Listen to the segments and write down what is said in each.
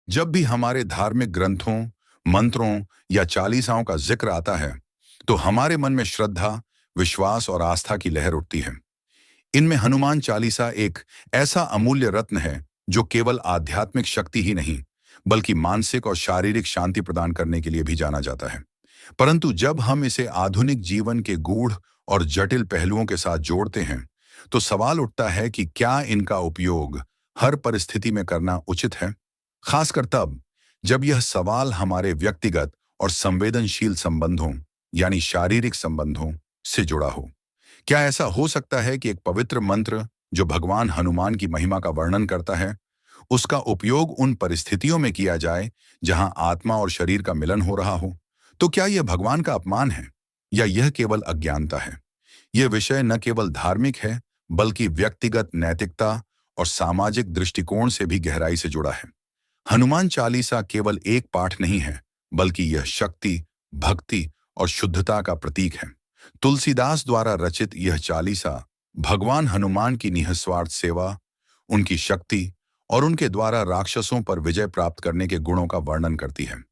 जब भी हमारे धार्मिक ग्रंथों, मंत्रों या चालीसाओं का जिक्र आता है, तो हमारे मन में श्रद्धा, विश्वास और आस्था की लहर उठती है। इनमें हनुमान चालीसा एक ऐसा अमूल्य रत्न है जो केवल आध्यात्मिक शक्ति ही नहीं, बल्कि मानसिक और शारीरिक शांति प्रदान करने के लिए भी जाना जाता है। परंतु जब हम इसे आधुनिक जीवन के गूढ़ और जटिल पहलुओं के साथ जोड़ते हैं, तो सवाल उठता है कि क्या इनका उपयोग हर परिस्थिति में करना उचित है? खासकर तब जब यह सवाल हमारे व्यक्तिगत और संवेदनशील संबंधों, यानी शारीरिक संबंधों से जुड़ा हो। क्या ऐसा हो सकता है कि एक पवित्र मंत्र जो भगवान हनुमान की महिमा का वर्णन करता है, उसका उपयोग उन परिस्थितियों में किया जाए जहां आत्मा और शरीर का मिलन हो रहा हो? तो क्या यह भगवान का अपमान है या यह केवल अज्ञानता है? यह विषय न केवल धार्मिक है, बल्कि व्यक्तिगत नैतिकता और सामाजिक दृष्टिकोण से भी गहराई से जुड़ा है। हनुमान चालीसा केवल एक पाठ नहीं है, बल्कि यह शक्ति, भक्ति और शुद्धता का प्रतीक है। तुलसीदास द्वारा रचित यह चालीसा भगवान हनुमान की निस्वार्थ सेवा, उनकी शक्ति और उनके द्वारा राक्षसों पर विजय प्राप्त करने के गुणों का वर्णन करती है।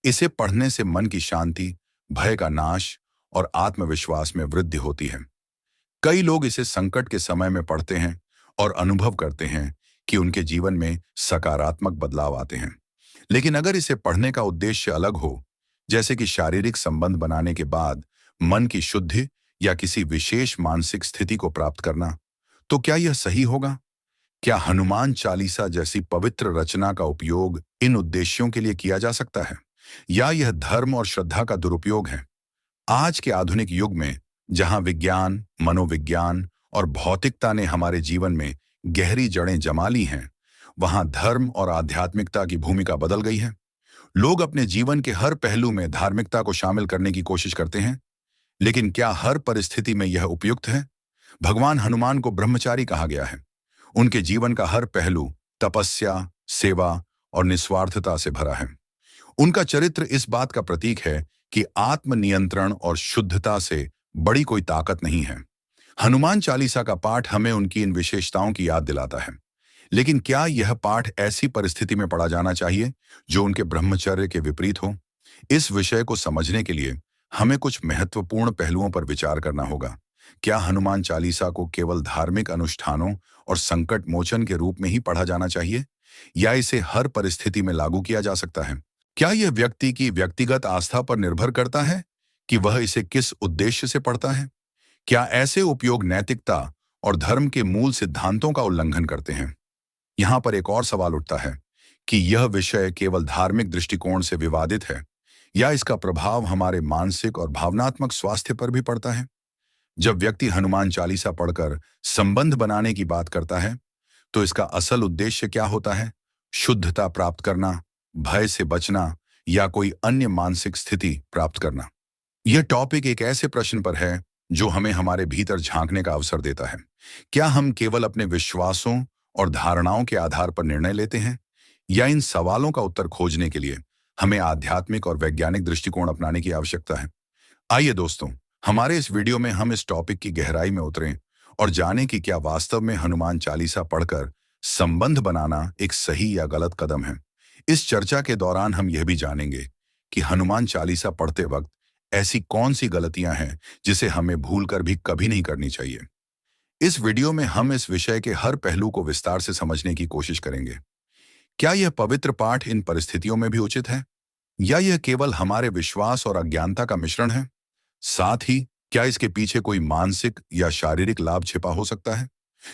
इसे पढ़ने से मन की शांति, भय का नाश और आत्मविश्वास में वृद्धि होती है। कई लोग इसे संकट के समय में पढ़ते हैं और अनुभव करते हैं कि उनके जीवन में सकारात्मक बदलाव आते हैं। लेकिन अगर इसे पढ़ने का उद्देश्य अलग हो, जैसे कि शारीरिक संबंध बनाने के बाद मन की शुद्धि या किसी विशेष मानसिक स्थिति को प्राप्त करना, तो क्या यह सही होगा? क्या हनुमान चालीसा जैसी पवित्र रचना का उपयोग इन उद्देश्यों के लिए किया जा सकता है, या यह धर्म और श्रद्धा का दुरुपयोग है? आज के आधुनिक युग में, जहां विज्ञान, मनोविज्ञान और भौतिकता ने हमारे जीवन में गहरी जड़ें जमा ली हैं, वहां धर्म और आध्यात्मिकता की भूमिका बदल गई है। लोग अपने जीवन के हर पहलू में धार्मिकता को शामिल करने की कोशिश करते हैं, लेकिन क्या हर परिस्थिति में यह उपयुक्त है? भगवान हनुमान को ब्रह्मचारी कहा गया है। उनके जीवन का हर पहलू तपस्या, सेवा और निस्वार्थता से भरा है। उनका चरित्र इस बात का प्रतीक है कि आत्मनियंत्रण और शुद्धता से बड़ी कोई ताकत नहीं है। हनुमान चालीसा का पाठ हमें उनकी इन विशेषताओं की याद दिलाता है। लेकिन क्या यह पाठ ऐसी परिस्थिति में पढ़ा जाना चाहिए जो उनके ब्रह्मचर्य के विपरीत हो? इस विषय को समझने के लिए हमें कुछ महत्वपूर्ण पहलुओं पर विचार करना होगा। क्या हनुमान चालीसा को केवल धार्मिक अनुष्ठानों और संकट मोचन के रूप में ही पढ़ा जाना चाहिए, या इसे हर परिस्थिति में लागू किया जा सकता है? क्या यह व्यक्ति की व्यक्तिगत आस्था पर निर्भर करता है कि वह इसे किस उद्देश्य से पढ़ता है? क्या ऐसे उपयोग नैतिकता और धर्म के मूल सिद्धांतों का उल्लंघन करते हैं? यहाँ पर एक और सवाल उठता है कि यह विषय केवल धार्मिक दृष्टिकोण से विवादित है, या इसका प्रभाव हमारे मानसिक और भावनात्मक स्वास्थ्य पर भी पड़ता है? जब व्यक्ति हनुमान चालीसा पढ़कर संबंध बनाने की बात करता है, तो इसका असल उद्देश्य क्या होता है? शुद्धता प्राप्त करना, भय से बचना, या कोई अन्य मानसिक स्थिति प्राप्त करना? यह टॉपिक एक ऐसे प्रश्न पर है जो हमें हमारे भीतर झांकने का अवसर देता है। क्या हम केवल अपने विश्वासों और धारणाओं के आधार पर निर्णय लेते हैं, या इन सवालों का उत्तर खोजने के लिए हमें आध्यात्मिक और वैज्ञानिक दृष्टिकोण अपनाने की आवश्यकता है? आइए दोस्तों, हमारे इस वीडियो में हम इस टॉपिक की गहराई में उतरें और जानें कि क्या वास्तव में हनुमान चालीसा पढ़कर संबंध बनाना एक सही या गलत कदम है। इस चर्चा के दौरान हम यह भी जानेंगे कि हनुमान चालीसा पढ़ते वक्त ऐसी कौन सी गलतियां हैं जिसे हमें भूलकर भी कभी नहीं करनी चाहिए। इस वीडियो में हम इस विषय के हर पहलू को विस्तार से समझने की कोशिश करेंगे। क्या यह पवित्र पाठ इन परिस्थितियों में भी उचित है, या यह केवल हमारे विश्वास और अज्ञानता का मिश्रण है? साथ ही क्या इसके पीछे कोई मानसिक या शारीरिक लाभ छिपा हो सकता है?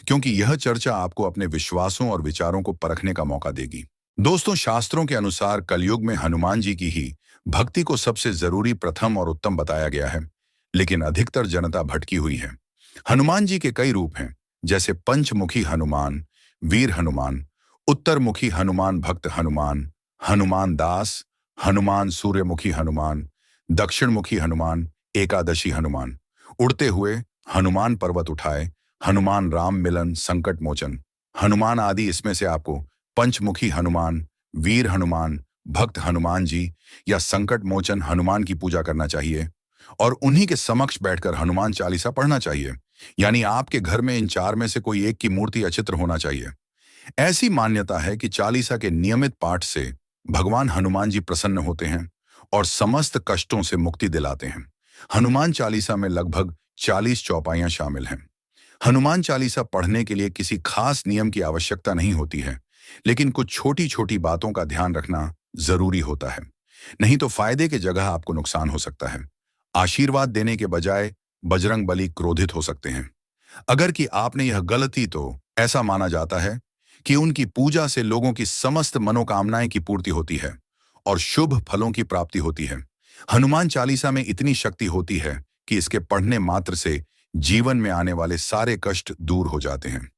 क्योंकि यह चर्चा आपको अपने विश्वासों और विचारों को परखने का मौका देगी। दोस्तों, शास्त्रों के अनुसार कलयुग में हनुमान जी की ही भक्ति को सबसे जरूरी, प्रथम और उत्तम बताया गया है, लेकिन अधिकतर जनता भटकी हुई है। हनुमान जी के कई रूप हैं, जैसे पंचमुखी हनुमान, वीर हनुमान, उत्तरमुखी हनुमान, भक्त हनुमान, हनुमान दास, हनुमान सूर्यमुखी हनुमान, दक्षिणमुखी हनुमान, एकादशी हनुमान, उड़ते हुए हनुमान पर्वत उठाए, हनुमान राम मिलन, संकट मोचन, हनुमान आदि। इसमें से आपको पंचमुखी हनुमान, वीर हनुमान, भक्त हनुमान जी या संकट मोचन हनुमान की पूजा करना चाहिए और उन्हीं के समक्ष बैठकर हनुमान चालीसा पढ़ना चाहिए। यानी आपके घर में इन चार में से कोई एक की मूर्ति या चित्र होना चाहिए। ऐसी मान्यता है कि चालीसा के नियमित पाठ से भगवान हनुमान जी प्रसन्न होते हैं और समस्त कष्टों से मुक्ति दिलाते हैं। हनुमान चालीसा में लगभग 40 चौपाइयां शामिल हैं। हनुमान चालीसा पढ़ने के लिए किसी खास नियम की आवश्यकता नहीं होती है, लेकिन कुछ छोटी छोटी बातों का ध्यान रखना जरूरी होता है। नहीं तो फायदे की जगह आपको नुकसान हो सकता है। आशीर्वाद देने के बजाय बजरंग बली क्रोधित हो सकते हैं। अगर कि आपने यह गलती, तो ऐसा माना जाता है कि उनकी पूजा से लोगों की समस्त मनोकामनाएं की पूर्ति होती है और शुभ फलों की प्राप्ति होती है। हनुमान चालीसा में इतनी शक्ति होती है कि इसके पढ़ने मात्र से जीवन में आने वाले सारे कष्ट दूर हो जाते हैं।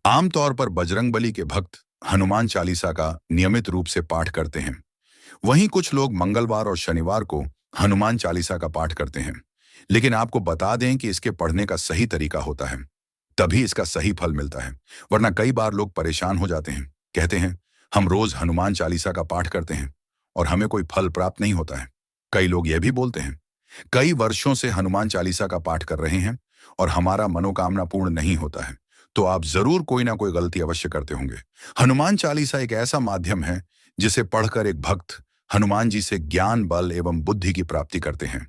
आमतौर पर बजरंगबली के भक्त हनुमान चालीसा का नियमित रूप से पाठ करते हैं। वहीं कुछ लोग मंगलवार और शनिवार को हनुमान चालीसा का पाठ करते हैं। लेकिन आपको बता दें कि इसके पढ़ने का सही तरीका होता है, तभी इसका सही फल मिलता है। वरना कई बार लोग परेशान हो जाते हैं, कहते हैं हम रोज हनुमान चालीसा का पाठ करते हैं और हमें कोई फल प्राप्त नहीं होता है। कई लोग यह भी बोलते हैं कई वर्षों से हनुमान चालीसा का पाठ कर रहे हैं और हमारा मनोकामना पूर्ण नहीं होता है। तो आप जरूर कोई ना कोई गलती अवश्य करते होंगे। हनुमान चालीसा एक ऐसा माध्यम है जिसे पढ़कर एक भक्त हनुमान जी से ज्ञान, बल एवं बुद्धि की प्राप्ति करते हैं।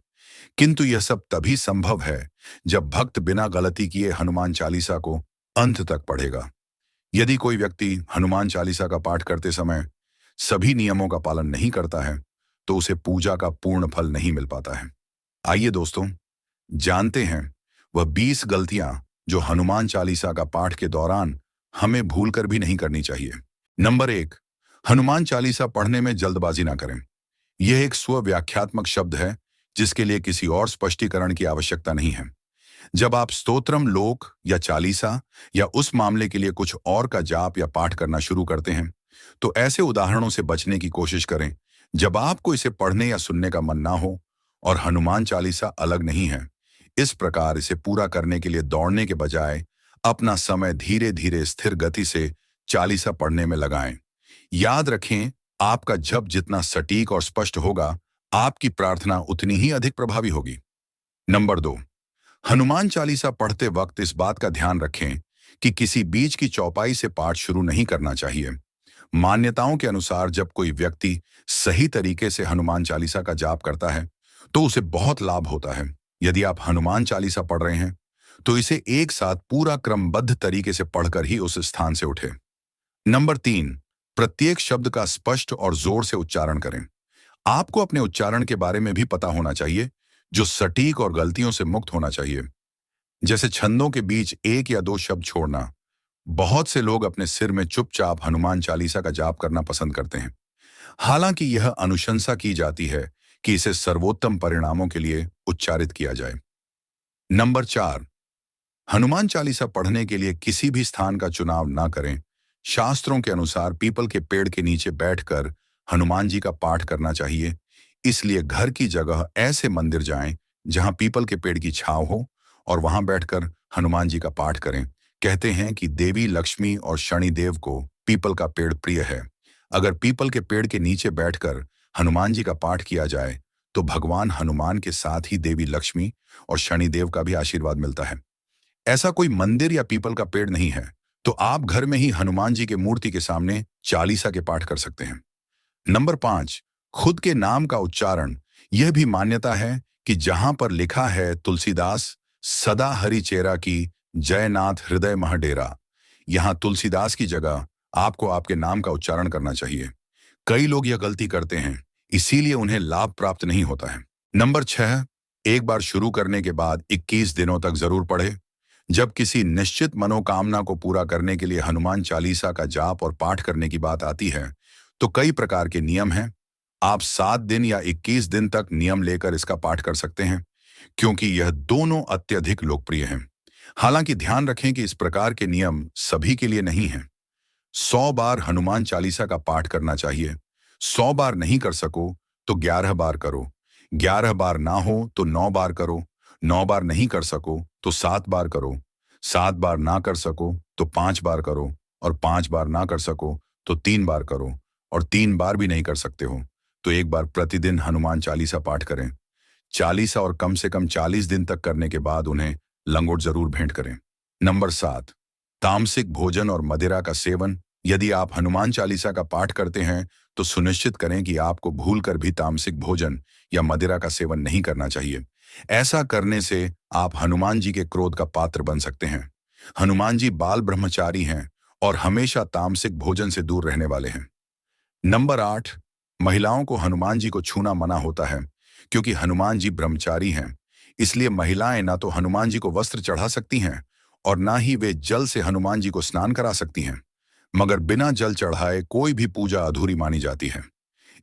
किंतु यह सब तभी संभव है जब भक्त बिना गलती किए हनुमान चालीसा को अंत तक पढ़ेगा। यदि कोई व्यक्ति हनुमान चालीसा का पाठ करते समय सभी नियमों का पालन नहीं करता है, तो उसे पूजा का पूर्ण फल नहीं मिल पाता है। आइए दोस्तों, जानते हैं वह 20 गलतियां जो हनुमान चालीसा का पाठ के दौरान हमें भूलकर भी नहीं करनी चाहिए। नंबर 1, हनुमान चालीसा पढ़ने में जल्दबाजी ना करें। यह एक स्वव्याख्यात्मक शब्द है जिसके लिए किसी और स्पष्टीकरण की आवश्यकता नहीं है। जब आप स्तोत्रम, लोक या चालीसा या उस मामले के लिए कुछ और का जाप या पाठ करना शुरू करते हैं, तो ऐसे उदाहरणों से बचने की कोशिश करें जब आपको इसे पढ़ने या सुनने का मन ना हो। और हनुमान चालीसा अलग नहीं है। इस प्रकार इसे पूरा करने के लिए दौड़ने के बजाय अपना समय धीरे धीरे स्थिर गति से चालीसा पढ़ने में लगाएं। याद रखें, आपका जप जितना सटीक और स्पष्ट होगा, आपकी प्रार्थना उतनी ही अधिक प्रभावी होगी। नंबर 2, हनुमान चालीसा पढ़ते वक्त इस बात का ध्यान रखें कि किसी बीच की चौपाई से पाठ शुरू नहीं करना चाहिए। मान्यताओं के अनुसार जब कोई व्यक्ति सही तरीके से हनुमान चालीसा का जाप करता है, तो उसे बहुत लाभ होता है। यदि आप हनुमान चालीसा पढ़ रहे हैं, तो इसे एक साथ पूरा क्रमबद्ध तरीके से पढ़कर ही उस स्थान से उठे। नंबर 3, प्रत्येक शब्द का स्पष्ट और जोर से उच्चारण करें। आपको अपने उच्चारण के बारे में भी पता होना चाहिए, जो सटीक और गलतियों से मुक्त होना चाहिए। जैसे छंदों के बीच एक या दो शब्द छोड़ना। बहुत से लोग अपने सिर में चुपचाप हनुमान चालीसा का जाप करना पसंद करते हैं। हालांकि यह अनुशंसा की जाती है कि इसे सर्वोत्तम परिणामों के लिए उच्चारित किया जाए। नंबर 4, हनुमान चालीसा पढ़ने के लिए किसी भी स्थान का चुनाव ना करें। शास्त्रों के अनुसार पीपल के पेड़ के नीचे बैठकर हनुमान जी का पाठ करना चाहिए। इसलिए घर की जगह ऐसे मंदिर जाएं जहां पीपल के पेड़ की छांव हो और वहां बैठकर हनुमान जी का पाठ करें। कहते हैं कि देवी लक्ष्मी और शनिदेव को पीपल का पेड़ प्रिय है। अगर पीपल के पेड़ के नीचे बैठकर हनुमान जी का पाठ किया जाए, तो भगवान हनुमान के साथ ही देवी लक्ष्मी और शनिदेव का भी आशीर्वाद मिलता है। ऐसा कोई मंदिर या पीपल का पेड़ नहीं है, तो आप घर में ही हनुमान जी के मूर्ति के सामने चालीसा के पाठ कर सकते हैं। नंबर 5, खुद के नाम का उच्चारण। यह भी मान्यता है कि जहां पर लिखा है तुलसीदास सदा हरि चेरा की जयनाथ हृदय महडेरा, यहां तुलसीदास की जगह आपको आपके नाम का उच्चारण करना चाहिए। कई लोग यह गलती करते हैं, इसीलिए उन्हें लाभ प्राप्त नहीं होता है। नंबर 6, एक बार शुरू करने के बाद 21 दिनों तक जरूर पढ़े। जब किसी निश्चित मनोकामना को पूरा करने के लिए हनुमान चालीसा का जाप और पाठ करने की बात आती है, तो कई प्रकार के नियम हैं। आप 7 दिन या 21 दिन तक नियम लेकर इसका पाठ कर सकते हैं, क्योंकि यह दोनों अत्यधिक लोकप्रिय हैं। हालांकि ध्यान रखें कि इस प्रकार के नियम सभी के लिए नहीं हैं। 100 बार हनुमान चालीसा का पाठ करना चाहिए। 100 बार नहीं कर सको तो 11 बार करो। 11 बार ना हो तो 9 बार करो। 9 बार नहीं कर सको तो 7 बार करो। 7 बार ना कर सको तो 5 बार करो। और 5 बार ना कर सको तो 3 बार करो। और 3 बार भी नहीं कर सकते हो तो 1 बार प्रतिदिन हनुमान चालीसा पाठ करें। चालीसा और कम से कम 40 दिन तक करने के बाद उन्हें लंगोट जरूर भेंट करें। नंबर 7, तामसिक भोजन और मदिरा का सेवन यदि आप हनुमान चालीसा का पाठ करते हैं तो सुनिश्चित करें कि आपको भूलकर भी तामसिक भोजन या मदिरा का सेवन नहीं करना चाहिए। ऐसा करने से आप हनुमान जी के क्रोध का पात्र बन सकते हैं। हनुमान जी बाल ब्रह्मचारी हैं और हमेशा तामसिक भोजन से दूर रहने वाले हैं। नंबर 8, महिलाओं को हनुमान जी को छूना मना होता है क्योंकि हनुमान जी ब्रह्मचारी हैं। इसलिए महिलाएं ना तो हनुमान जी को वस्त्र चढ़ा सकती हैं और ना ही वे जल से हनुमान जी को स्नान करा सकती हैं। मगर बिना जल चढ़ाए कोई भी पूजा अधूरी मानी जाती है।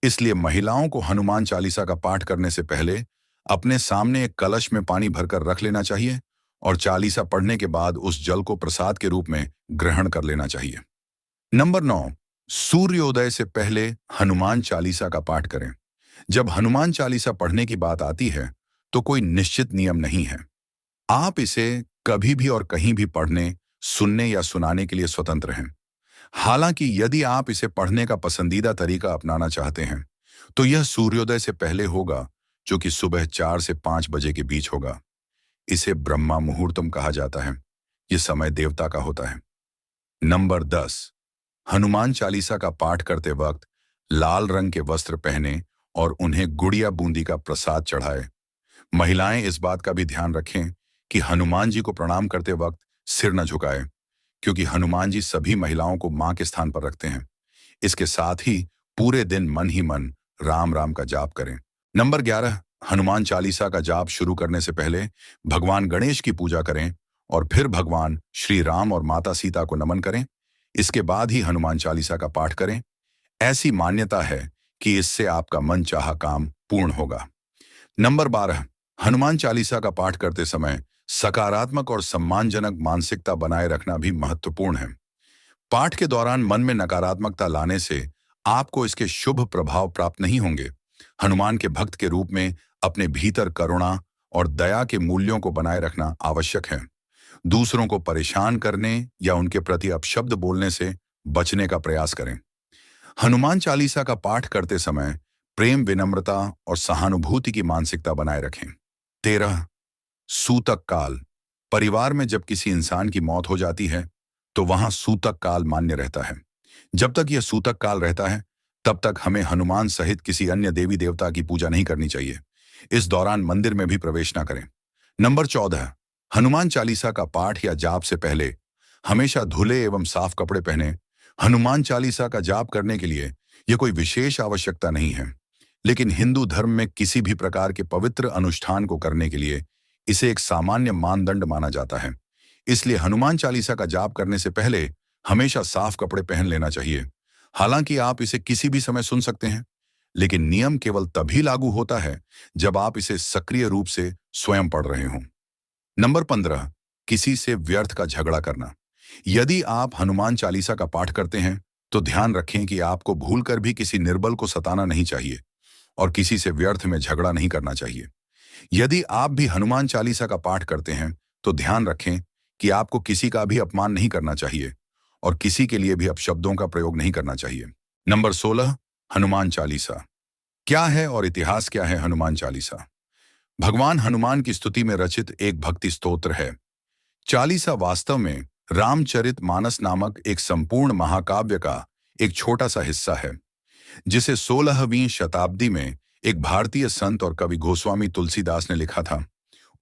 इसलिए महिलाओं को हनुमान चालीसा का पाठ करने से पहले अपने सामने एक कलश में पानी भरकर रख लेना चाहिए और चालीसा पढ़ने के बाद उस जल को प्रसाद के रूप में ग्रहण कर लेना चाहिए। नंबर 9, सूर्योदय से पहले हनुमान चालीसा का पाठ करें। जब हनुमान चालीसा पढ़ने की बात आती है तो कोई निश्चित नियम नहीं है। आप इसे कभी भी और कहीं भी पढ़ने, सुनने या सुनाने के लिए स्वतंत्र हैं। हालांकि यदि आप इसे पढ़ने का पसंदीदा तरीका अपनाना चाहते हैं तो यह सूर्योदय से पहले होगा, जो कि सुबह 4 से 5 बजे के बीच होगा। इसे ब्रह्मा मुहूर्तम कहा जाता है। यह समय देवता का होता है। नंबर 10, हनुमान चालीसा का पाठ करते वक्त लाल रंग के वस्त्र पहने और उन्हें गुड़िया बूंदी का प्रसाद चढ़ाए। महिलाएं इस बात का भी ध्यान रखें कि हनुमान जी को प्रणाम करते वक्त सिर न झुकाए, क्योंकि हनुमान जी सभी महिलाओं को मां के स्थान पर रखते हैं। इसके साथ ही पूरे दिन मन ही मन राम राम का जाप करें। नंबर 11, हनुमान चालीसा का जाप शुरू करने से पहले भगवान गणेश की पूजा करें और फिर भगवान श्री राम और माता सीता को नमन करें। इसके बाद ही हनुमान चालीसा का पाठ करें। ऐसी मान्यता है कि इससे आपका मनचाहा काम पूर्ण होगा। नंबर 12, हनुमान चालीसा का पाठ करते समय सकारात्मक और सम्मानजनक मानसिकता बनाए रखना भी महत्वपूर्ण है। पाठ के दौरान मन में नकारात्मकता लाने से आपको इसके शुभ प्रभाव प्राप्त नहीं होंगे। हनुमान के भक्त के रूप में अपने भीतर करुणा और दया के मूल्यों को बनाए रखना आवश्यक है। दूसरों को परेशान करने या उनके प्रति अपशब्द बोलने से बचने का प्रयास करें। हनुमान चालीसा का पाठ करते समय प्रेम, विनम्रता और सहानुभूति की मानसिकता बनाए रखें। 13, सूतक काल। परिवार में जब किसी इंसान की मौत हो जाती है तो वहां सूतक काल मान्य रहता है। जब तक यह सूतक काल रहता है तब तक हमें हनुमान सहित किसी अन्य देवी देवता की पूजा नहीं करनी चाहिए। इस दौरान मंदिर में भी प्रवेश न करें। नंबर 14, हनुमान चालीसा का पाठ या जाप से पहले हमेशा धुले एवं साफ कपड़े पहने। हनुमान चालीसा का जाप करने के लिए यह कोई विशेष आवश्यकता नहीं है, लेकिन हिंदू धर्म में किसी भी प्रकार के पवित्र अनुष्ठान को करने के लिए इसे एक सामान्य मानदंड माना जाता है। इसलिए हनुमान चालीसा का जाप करने से पहले हमेशा साफ कपड़े पहन लेना चाहिए। हालांकि आप इसे किसी भी समय सुन सकते हैं, लेकिन नियम केवल तभी लागू होता है जब आप इसे सक्रिय रूप से स्वयं पढ़ रहे हों। नंबर 15, किसी से व्यर्थ का झगड़ा करना। यदि आप हनुमान चालीसा का पाठ करते हैं तो ध्यान रखें कि आपको भूलकर भी किसी निर्बल को सताना नहीं चाहिए और किसी से व्यर्थ में झगड़ा नहीं करना चाहिए। यदि आप भी हनुमान चालीसा का पाठ करते हैं तो ध्यान रखें कि आपको किसी का भी अपमान नहीं करना चाहिए और किसी के लिए भी अपशब्दों का प्रयोग नहीं करना चाहिए। नंबर 16, हनुमान चालीसा क्या है और इतिहास क्या है। हनुमान चालीसा भगवान हनुमान की स्तुति में रचित एक भक्ति स्तोत्र है। चालीसा वास्तव में रामचरितमानस नामक एक संपूर्ण महाकाव्य का एक छोटा सा हिस्सा है, जिसे 16वीं शताब्दी में एक भारतीय संत और कवि गोस्वामी तुलसीदास ने लिखा था।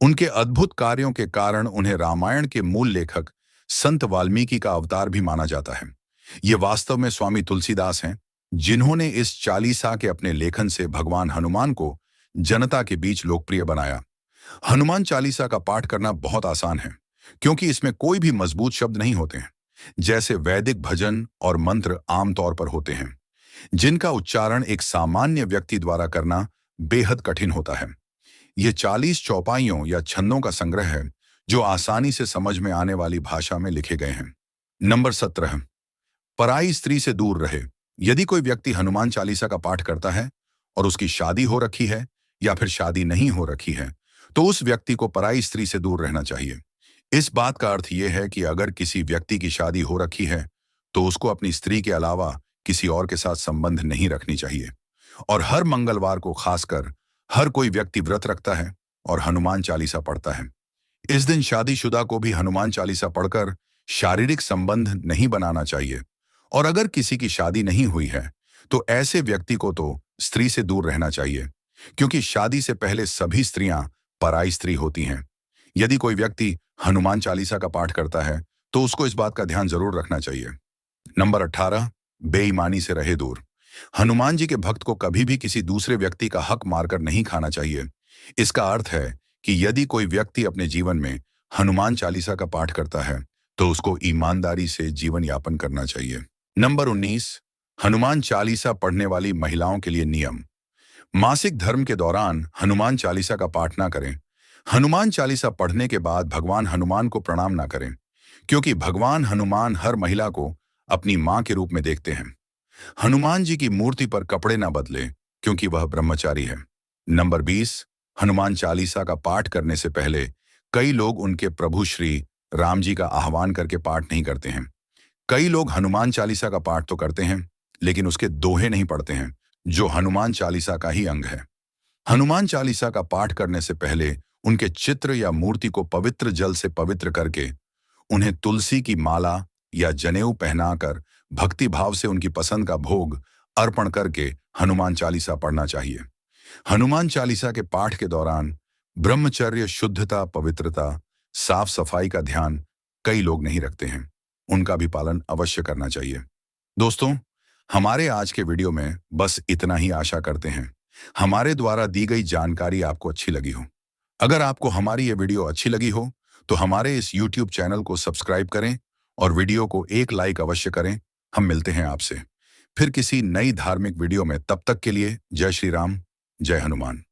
उनके अद्भुत कार्यों के कारण उन्हें रामायण के मूल लेखक संत वाल्मीकि का अवतार भी माना जाता है। ये वास्तव में स्वामी तुलसीदास हैं, जिन्होंने इस चालीसा के अपने लेखन से भगवान हनुमान को जनता के बीच लोकप्रिय बनाया। हनुमान चालीसा का पाठ करना बहुत आसान है, क्योंकि इसमें कोई भी मजबूत शब्द नहीं होते हैं, जैसे वैदिक भजन और मंत्र आमतौर पर होते हैं, जिनका उच्चारण एक सामान्य व्यक्ति द्वारा करना बेहद कठिन होता है। ये 40 चौपाइयों या छंदों का संग्रह है, जो आसानी से समझ में आने वाली भाषा में लिखे गए हैं। नंबर 17, पराई स्त्री से दूर रहे। यदि कोई व्यक्ति हनुमान चालीसा का पाठ करता है और उसकी शादी हो रखी है या फिर शादी नहीं हो रखी है, तो उस व्यक्ति को पराई स्त्री से दूर रहना चाहिए। इस बात का अर्थ यह है कि अगर किसी व्यक्ति की शादी हो रखी है तो उसको अपनी स्त्री के अलावा किसी और के साथ संबंध नहीं रखनी चाहिए। और हर मंगलवार को खासकर हर कोई व्यक्ति व्रत रखता है और हनुमान चालीसा पढ़ता है। इस दिन शादीशुदा को भी हनुमान चालीसा पढ़कर शारीरिक संबंध नहीं बनाना चाहिए और अगर किसी की शादी नहीं हुई है तो ऐसे व्यक्ति को तो स्त्री से दूर रहना चाहिए, क्योंकि शादी से पहले सभी स्त्रियां पराई स्त्री होती हैं। यदि कोई व्यक्ति हनुमान चालीसा का पाठ करता है तो उसको इस बात का ध्यान जरूर रखना चाहिए। नंबर 18, बेईमानी से रहे दूर। हनुमान जी के भक्त को कभी भी किसी दूसरे व्यक्ति का हक मारकर नहीं खाना चाहिए। इसका अर्थ है कि यदि कोई व्यक्ति अपने जीवन में हनुमान चालीसा का पाठ करता है तो उसको ईमानदारी से जीवन यापन करना चाहिए। नंबर 19, हनुमान चालीसा पढ़ने वाली महिलाओं के लिए नियम। मासिक धर्म के दौरान हनुमान चालीसा का पाठ ना करें। हनुमान चालीसा पढ़ने के बाद भगवान हनुमान को प्रणाम ना करें, क्योंकि भगवान हनुमान हर महिला को अपनी मां के रूप में देखते हैं। हनुमान जी की मूर्ति पर कपड़े ना बदले, क्योंकि वह ब्रह्मचारी है। नंबर 20, हनुमान चालीसा का पाठ करने से पहले कई लोग उनके प्रभु श्री राम जी का आह्वान करके पाठ नहीं करते हैं। कई लोग हनुमान चालीसा का पाठ तो करते हैं लेकिन उसके दोहे नहीं पढ़ते हैं, जो हनुमान चालीसा का ही अंग है। हनुमान चालीसा का पाठ करने से पहले उनके चित्र या मूर्ति को पवित्र जल से पवित्र करके उन्हें तुलसी की माला या जनेऊ पहनाकर भक्ति भाव से उनकी पसंद का भोग अर्पण करके हनुमान चालीसा पढ़ना चाहिए। हनुमान चालीसा के पाठ के दौरान ब्रह्मचर्य, शुद्धता, पवित्रता, साफ सफाई का ध्यान कई लोग नहीं रखते हैं। उनका भी पालन अवश्य करना चाहिए। दोस्तों, हमारे आज के वीडियो में बस इतना ही आशा करते हैं हमारे द्वारा दी गई जानकारी आपको अच्छी लगी हो। अगर आपको हमारी ये वीडियो अच्छी लगी हो तो हमारे इस YouTube चैनल को सब्सक्राइब करें और वीडियो को एक लाइक अवश्य करें। हम मिलते हैं आपसे फिर किसी नई धार्मिक वीडियो में। तब तक के लिए जय श्री राम, जय हनुमान।